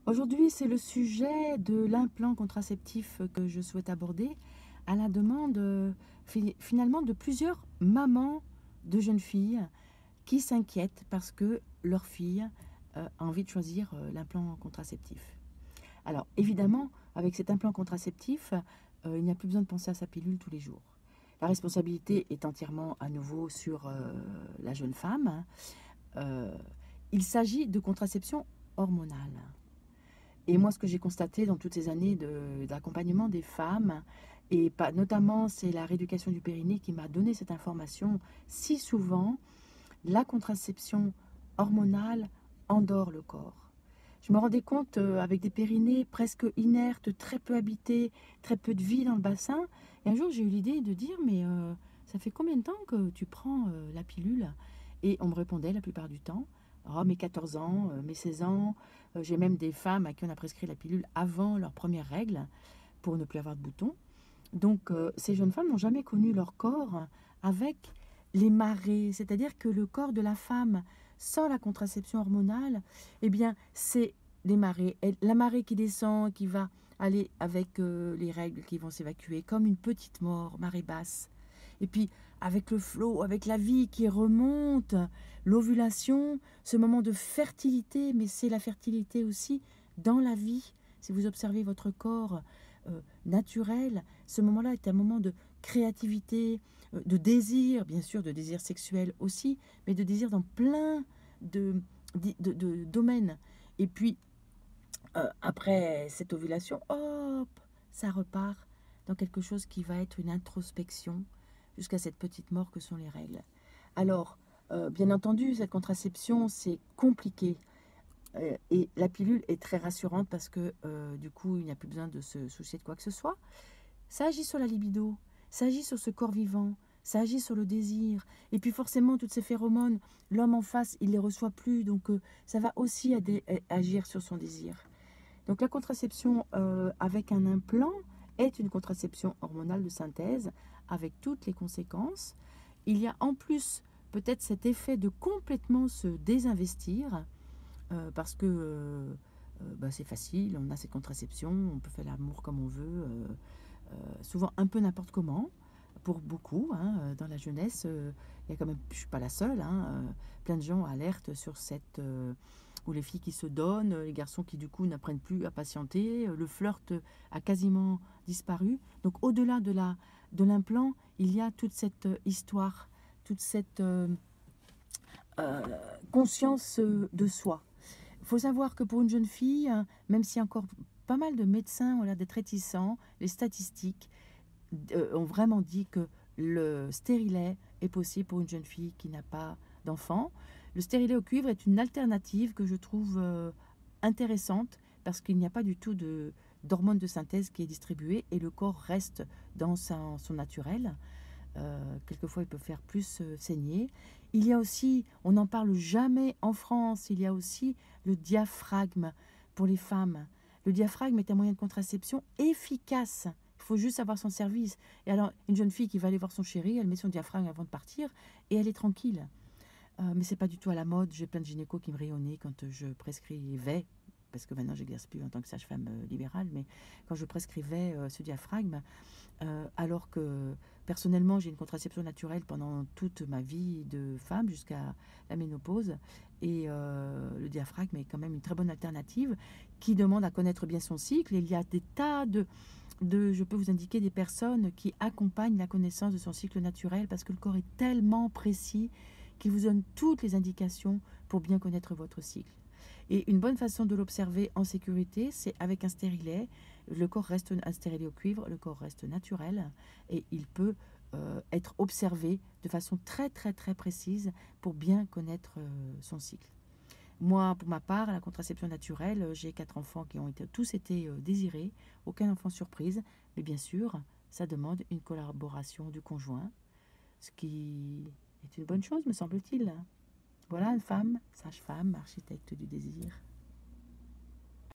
Aujourd'hui, c'est le sujet de l'implant contraceptif que je souhaite aborder à la demande finalement de plusieurs mamans de jeunes filles qui s'inquiètent parce que leur fille a envie de choisir l'implant contraceptif. Alors évidemment, avec cet implant contraceptif, il n'y a plus besoin de penser à sa pilule tous les jours. La responsabilité est entièrement à nouveau sur la jeune femme. Euh, il s'agit de contraception hormonale. Et moi, ce que j'ai constaté dans toutes ces années d'accompagnement des femmes, et pas, notamment c'est la rééducation du périnée qui m'a donné cette information, si souvent, la contraception hormonale endort le corps. Je me rendais compte avec des périnées presque inertes, très peu habités, très peu de vie dans le bassin. Et un jour, j'ai eu l'idée de dire, mais ça fait combien de temps que tu prends la pilule? Et on me répondait la plupart du temps, oh, mes 14 ans, mes 16 ans. J'ai même des femmes à qui on a prescrit la pilule avant leur première règle pour ne plus avoir de boutons. Donc, ces jeunes femmes n'ont jamais connu leur corps avec les marées, c'est-à-dire que le corps de la femme sans la contraception hormonale, eh bien, c'est des marées. La marée qui descend, qui va aller avec les règles qui vont s'évacuer, comme une petite mort, marée basse. Et puis, avec le flot, avec la vie qui remonte, l'ovulation, ce moment de fertilité, mais c'est la fertilité aussi dans la vie. Si vous observez votre corps naturel, ce moment-là est un moment de créativité, de désir, bien sûr, de désir sexuel aussi, mais de désir dans plein de domaines. Et puis, après cette ovulation, hop, ça repart dans quelque chose qui va être une introspection jusqu'à cette petite mort que sont les règles. Alors, bien entendu, cette contraception, c'est compliqué. Et la pilule est très rassurante parce que du coup, il n'y a plus besoin de se soucier de quoi que ce soit. Ça agit sur la libido, ça agit sur ce corps vivant, ça agit sur le désir. Et puis forcément, toutes ces phéromones, l'homme en face, il les reçoit plus, donc ça va aussi agir sur son désir. Donc la contraception avec un implant est une contraception hormonale de synthèse avec toutes les conséquences. Il y a en plus peut-être cet effet de complètement se désinvestir parce que bah, c'est facile, on a cette contraception, on peut faire l'amour comme on veut, souvent un peu n'importe comment. Pour beaucoup, hein, dans la jeunesse, il y a quand même, je ne suis pas la seule, hein, plein de gens alertent sur cette ou les filles qui se donnent, les garçons qui du coup n'apprennent plus à patienter, le flirt a quasiment disparu. Donc au-delà de l'implant, il y a toute cette histoire, toute cette conscience de soi. Il faut savoir que pour une jeune fille, même si encore pas mal de médecins ont l'air d'être réticents, les statistiques ont vraiment dit que le stérilet est possible pour une jeune fille qui n'a pas d'enfant. Le stérilet au cuivre est une alternative que je trouve intéressante parce qu'il n'y a pas du tout d'hormone de synthèse qui est distribuée et le corps reste dans son naturel. Quelquefois, il peut faire plus saigner. Il y a aussi, on n'en parle jamais en France, il y a aussi le diaphragme pour les femmes. Le diaphragme est un moyen de contraception efficace. Il faut juste avoir son service. Et alors, une jeune fille qui va aller voir son chéri, elle met son diaphragme avant de partir et elle est tranquille. Mais c'est pas du tout à la mode. J'ai plein de gynécos qui me rient au nez quand je prescrivais, parce que maintenant j'exerce plus en tant que sage-femme libérale, mais quand je prescrivais ce diaphragme, alors que personnellement j'ai une contraception naturelle pendant toute ma vie de femme jusqu'à la ménopause, et le diaphragme est quand même une très bonne alternative qui demande à connaître bien son cycle. Et il y a des tas je peux vous indiquer des personnes qui accompagnent la connaissance de son cycle naturel parce que le corps est tellement précis qu'il vous donne toutes les indications pour bien connaître votre cycle. Et une bonne façon de l'observer en sécurité, c'est avec un stérilet. Le corps reste un stérilet au cuivre, le corps reste naturel et il peut être observé de façon très très très précise pour bien connaître son cycle. Moi, pour ma part, la contraception naturelle, j'ai 4 enfants qui ont tous été désirés, aucun enfant surprise, mais bien sûr, ça demande une collaboration du conjoint, ce qui est une bonne chose, me semble-t-il. Voilà une femme, sage-femme, architecte du désir.